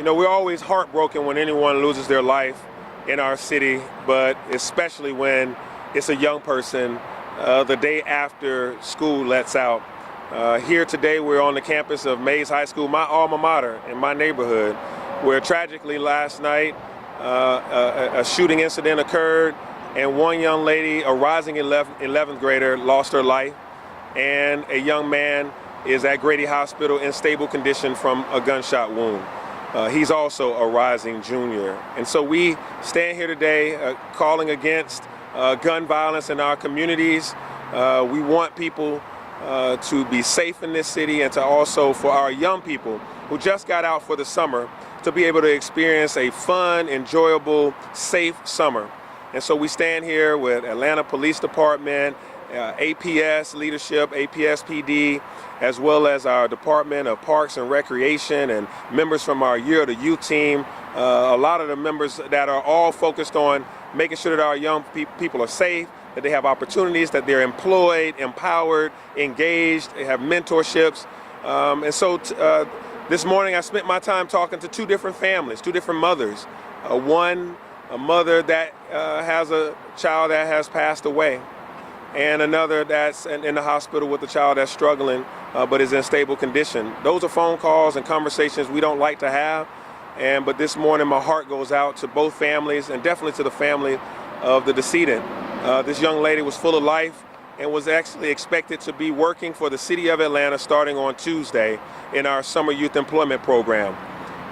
You know, we're always heartbroken when anyone loses their life in our city, but especially when it's a young person the day after school lets out. Here today, we're on the campus of Mays High School, my alma mater in my neighborhood, where tragically last night a shooting incident occurred and one young lady, a rising 11th grader, lost her life, and a young man is at Grady Hospital in stable condition from a gunshot wound. He's also a rising junior. And so we stand here today calling against gun violence in our communities. We want people to be safe in this city, and to also for our young people who just got out for the summer to be able to experience a fun, enjoyable, safe summer. And so we stand here with Atlanta Police Department, APS leadership, APS PD, as well as our Department of Parks and Recreation and members from our Year of the Youth team. A lot of the members that are all focused on making sure that our young people are safe, that they have opportunities, that they're employed, empowered, engaged, they have mentorships. And so this morning I spent my time talking to two different families, two different mothers. One, a mother that has a child that has passed away, and another that's in the hospital with a child that's struggling but is in stable condition. Those are phone calls and conversations we don't like to have, but this morning my heart goes out to both families, and definitely to the family of the decedent. This young lady was full of life and was actually expected to be working for the city of Atlanta starting on Tuesday in our summer youth employment program.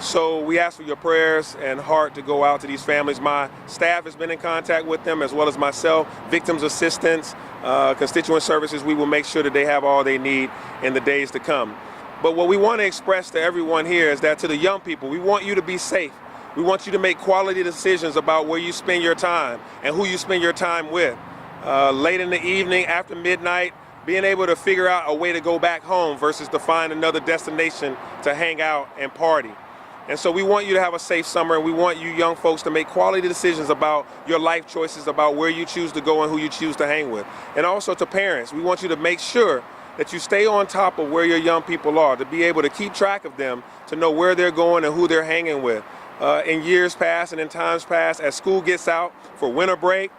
So we ask for your prayers and heart to go out to these families. My staff has been in contact with them, as well as myself, victims assistance, constituent services. We will make sure that they have all they need in the days to come. But what we want to express to everyone here is that to the young people, we want you to be safe. We want you to make quality decisions about where you spend your time and who you spend your time with. Late in the evening, after midnight, being able to figure out a way to go back home versus to find another destination to hang out and party. And so we want you to have a safe summer, and we want you young folks to make quality decisions about your life choices, about where you choose to go and who you choose to hang with. And also to parents, we want you to make sure that you stay on top of where your young people are, to be able to keep track of them, to know where they're going and who they're hanging with. In years past and in times past, as school gets out for winter break,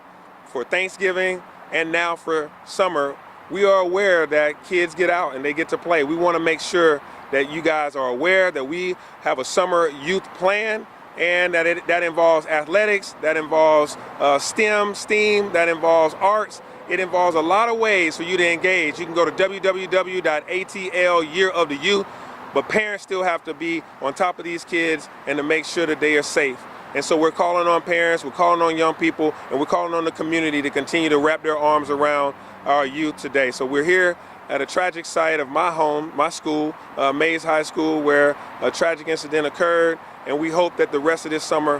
for Thanksgiving, and now for summer, we are aware that kids get out and they get to play. We want to make sure that you guys are aware that we have a summer youth plan, and that involves athletics, that involves STEAM, that involves arts. It involves a lot of ways for you to engage. You can go to www.atl Year of the Youth, but parents still have to be on top of these kids and to make sure that they are safe. And so we're calling on parents, we're calling on young people, and we're calling on the community to continue to wrap their arms around our youth today. So we're here at a tragic site of my home, my school, Mays High School, where a tragic incident occurred, and we hope that the rest of this summer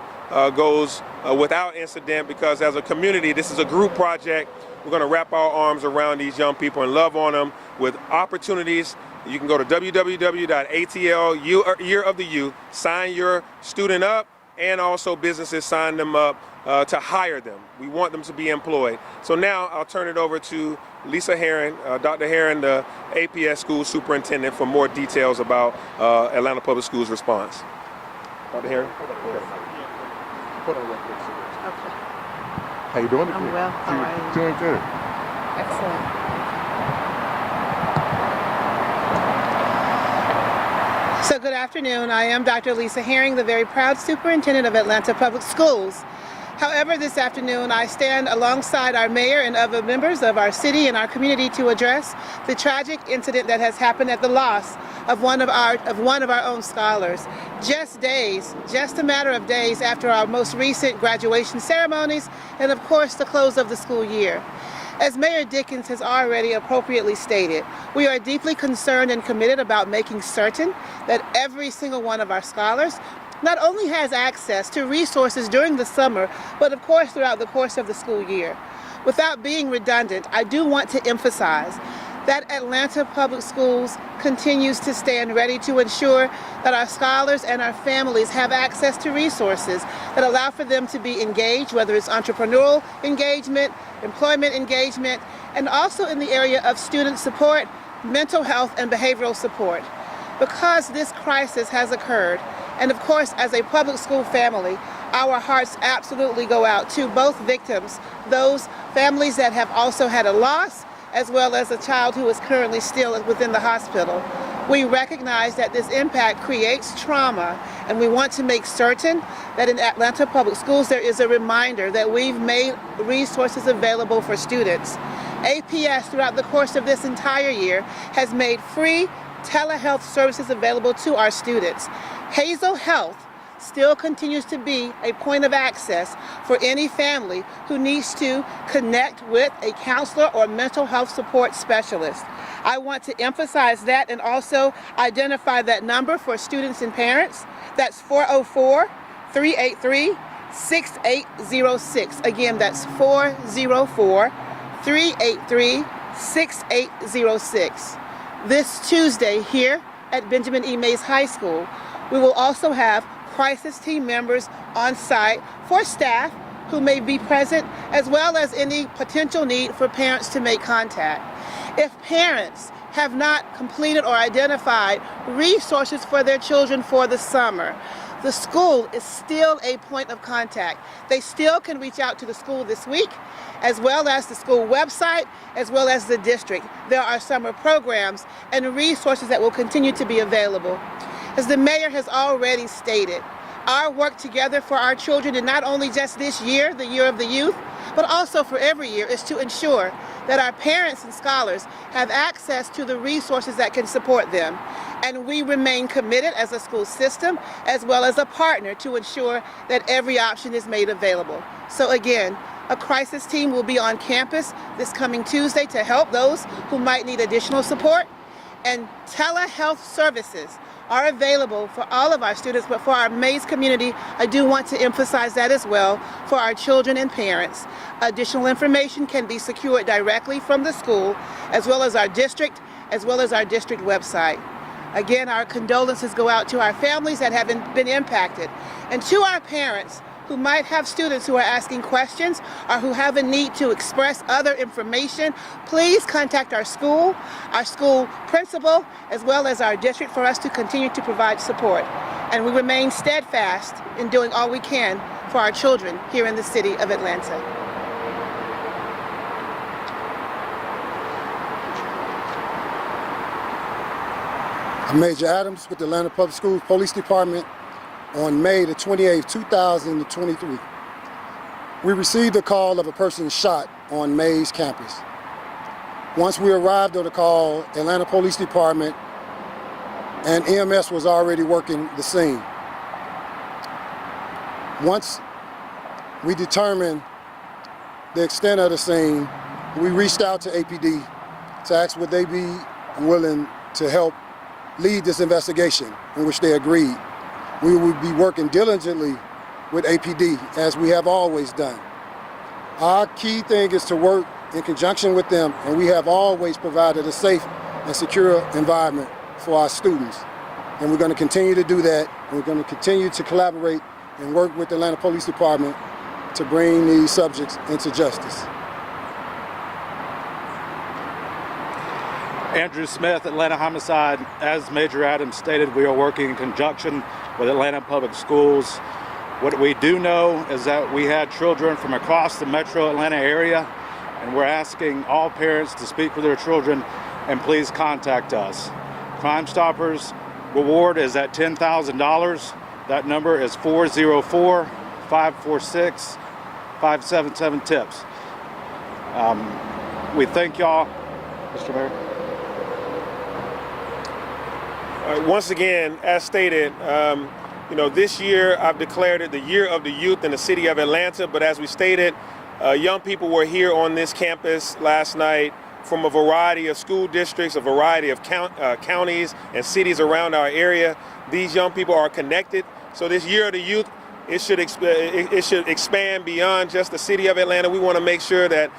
goes without incident, because as a community, this is a group project. We're going to wrap our arms around these young people and love on them with opportunities. You can go to www.atl Year of the Youth, sign your student up, and also businesses sign them up to hire them. We want them to be employed. So now I'll turn it over to Lisa Herring, Dr. Herring, the APS school superintendent, for more details about Atlanta Public Schools' response. Dr. Herring? Okay. How you doing? I'm well. How are you? Doing good. Excellent. So good afternoon. I am Dr. Lisa Herring, the very proud superintendent of Atlanta Public Schools. However, this afternoon I stand alongside our mayor and other members of our city and our community to address the tragic incident that has happened at the loss of one of our own scholars. Just a matter of days after our most recent graduation ceremonies, and of course the close of the school year. As Mayor Dickens has already appropriately stated, we are deeply concerned and committed about making certain that every single one of our scholars not only has access to resources during the summer, but of course throughout the course of the school year. Without being redundant, I do want to emphasize that Atlanta Public Schools continues to stand ready to ensure that our scholars and our families have access to resources that allow for them to be engaged, whether it's entrepreneurial engagement, employment engagement, and also in the area of student support, mental health, and behavioral support. Because this crisis has occurred, And of course, as a public school family, our hearts absolutely go out to both victims, those families that have also had a loss, as well as a child who is currently still within the hospital. We recognize that this impact creates trauma, and we want to make certain that in Atlanta Public Schools there is a reminder that we've made resources available for students. APS, throughout the course of this entire year, has made free telehealth services available to our students. Hazel Health still continues to be a point of access for any family who needs to connect with a counselor or mental health support specialist. I want to emphasize that and also identify that number for students and parents. That's 404-383-6806. Again, that's 404-383-6806. This Tuesday here at Benjamin E. Mays High School, we will also have crisis team members on site for staff who may be present, as well as any potential need for parents to make contact. If parents have not completed or identified resources for their children for the summer, the school is still a point of contact. They still can reach out to the school this week, as well as the school website, as well as the district. There are summer programs and resources that will continue to be available. As the mayor has already stated, our work together for our children, and not only just this year, the year of the youth, but also for every year, is to ensure that our parents and scholars have access to the resources that can support them. And we remain committed as a school system, as well as a partner, to ensure that every option is made available. So again, a crisis team will be on campus this coming Tuesday to help those who might need additional support. And telehealth services are available for all of our students, but for our Mays community, I do want to emphasize that as well, for our children and parents. Additional information can be secured directly from the school, as well as our district website. Again, our condolences go out to our families that have been impacted, and to our parents who might have students who are asking questions or who have a need to express other information. Please contact our school principal, as well as our district, for us to continue to provide support. And we remain steadfast in doing all we can for our children here in the city of Atlanta. I'm Major Adams with the Atlanta Public Schools Police Department. On May the 28th, 2023, we received a call of a person shot on Mays campus. Once we arrived on the call, Atlanta Police Department and EMS was already working the scene. Once we determined the extent of the scene, we reached out to APD to ask would they be willing to help lead this investigation, in which they agreed. We would be working diligently with APD, as we have always done. Our key thing is to work in conjunction with them, and we have always provided a safe and secure environment for our students. And we're going to continue to do that. We're going to continue to collaborate and work with the Atlanta Police Department to bring these subjects into justice. Andrew Smith, Atlanta Homicide. As Major Adams stated, we are working in conjunction with Atlanta Public Schools. What we do know is that we had children from across the metro Atlanta area, and we're asking all parents to speak with their children and please contact us. Crime Stoppers reward is at $10,000. That number is 404-546-577-TIPS. We thank y'all. Mr. Mayor. Once again, as stated, this year I've declared it the year of the youth in the city of Atlanta, but as we stated, young people were here on this campus last night from a variety of school districts, a variety of counties and cities around our area. These young people are connected, so this year of the youth, it should expand beyond just the city of Atlanta. We want to make sure that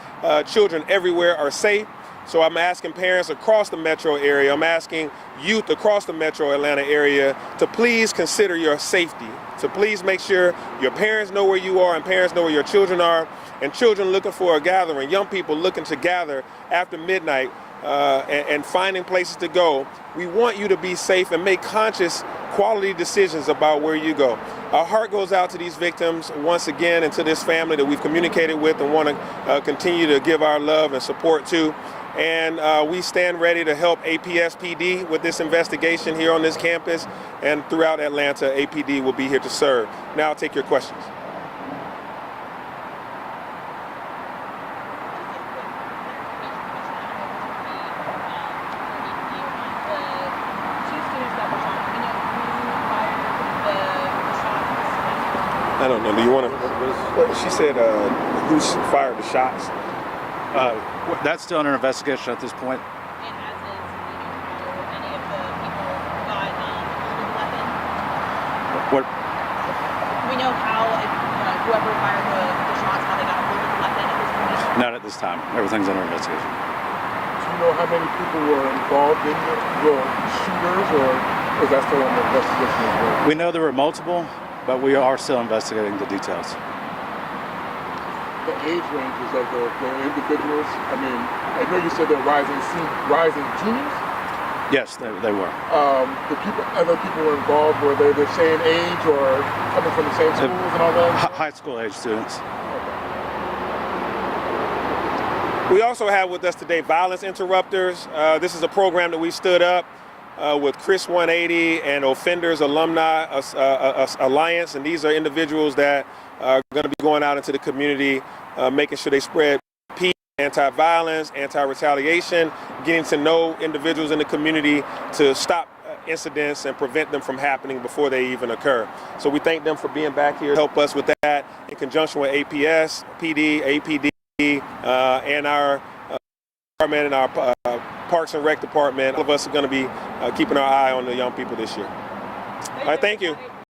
children everywhere are safe. So I'm asking parents across the metro area, I'm asking youth across the metro Atlanta area to please consider your safety. So please make sure your parents know where you are and parents know where your children are, and children looking for a gathering, young people looking to gather after midnight and finding places to go. We want you to be safe and make conscious quality decisions about where you go. Our heart goes out to these victims once again and to this family that we've communicated with and want to continue to give our love and support to. And we stand ready to help APS-PD with this investigation here on this campus, and throughout Atlanta, APD will be here to serve. Now I'll take your questions. I don't know. Do you want to? Well, she said, who fired the shots? That's still under investigation at this point. And as is, how any of the people got holding weapon. What? We know how whoever fired the shots, how they got holding weapon at this point. Not at this time. Everything's under investigation. Do you know how many people were involved in the shooters, or is that still under investigation as well? We know there were multiple, but we are still investigating the details. The age ranges of the individuals, I mean, I know you said they're rising juniors. Yes, they were. Other people were involved, were they the same age or coming from the same schools and all that? High school age students. We also have with us today Violence Interrupters. This is a program that we stood up with Chris 180 and Offenders Alumni Alliance, and these are individuals that are going to be going out into the community, making sure they spread peace, anti-violence, anti-retaliation, getting to know individuals in the community to stop incidents and prevent them from happening before they even occur. So we thank them for being back here to help us with that in conjunction with APS, PD, APD, and our department and our Parks and Rec department. All of us are going to be keeping our eye on the young people this year. All right, thank you.